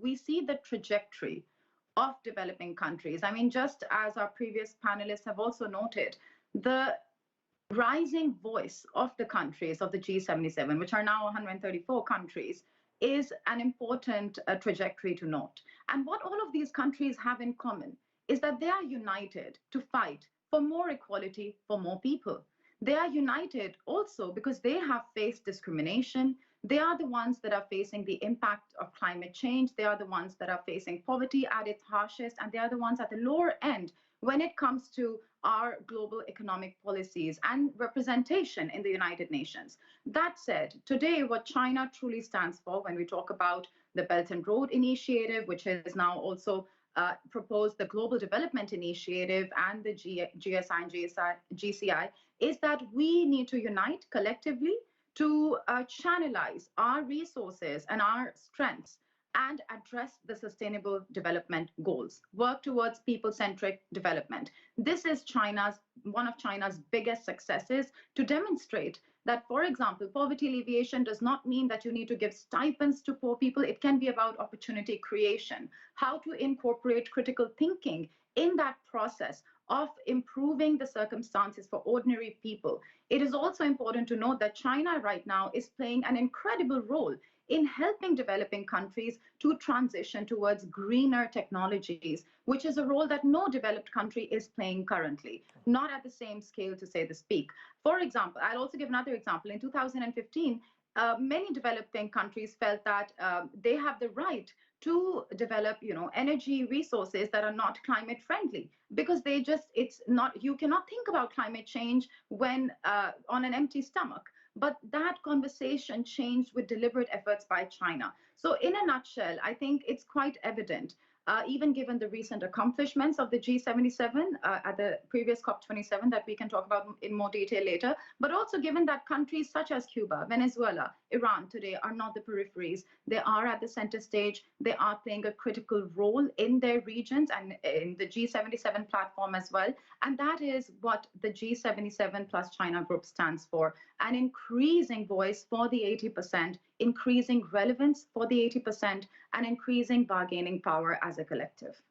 we see the trajectory of developing countries. I mean, just as our previous panelists have also noted, the rising voice of the countries of the G77, which are now 134 countries, is an important trajectory to note. And what all of these countries have in common is that they are united to fight for more equality for more people. They are united also because they have faced discrimination. They are the ones that are facing the impact of climate change. They are the ones that are facing poverty at its harshest, and they are the ones at the lower end when it comes to our global economic policies and representation in the United Nations. That said, today what China truly stands for when we talk about the Belt and Road Initiative, which is now also proposed the Global Development Initiative and the GSI and GCI, is that we need to unite collectively to channelize our resources and our strengths and address the sustainable development goals, work towards people-centric development. This is one of China's biggest successes to demonstrate that, for example, poverty alleviation does not mean that you need to give stipends to poor people. It can be about opportunity creation, how to incorporate critical thinking in that process of improving the circumstances for ordinary people. It is also important to note that China right now is playing an incredible role in helping developing countries to transition towards greener technologies, which is a role that no developed country is playing currently, not at the same scale to say the speak. For example, I'll also give another example. In 2015, many developing countries felt that they have the right to develop, energy resources that are not climate friendly, because you cannot think about climate change when on an empty stomach. But that conversation changed with deliberate efforts by China. So in a nutshell, I think it's quite evident, even given the recent accomplishments of the G77 at the previous COP27 that we can talk about in more detail later, but also given that countries such as Cuba, Venezuela, Iran today are not the peripheries. They are at the center stage. They are playing a critical role in their regions and in the G77 platform as well. And that is what the G77+China group stands for, an increasing voice for the 80%, increasing relevance for the 80%, and increasing bargaining power as a collective.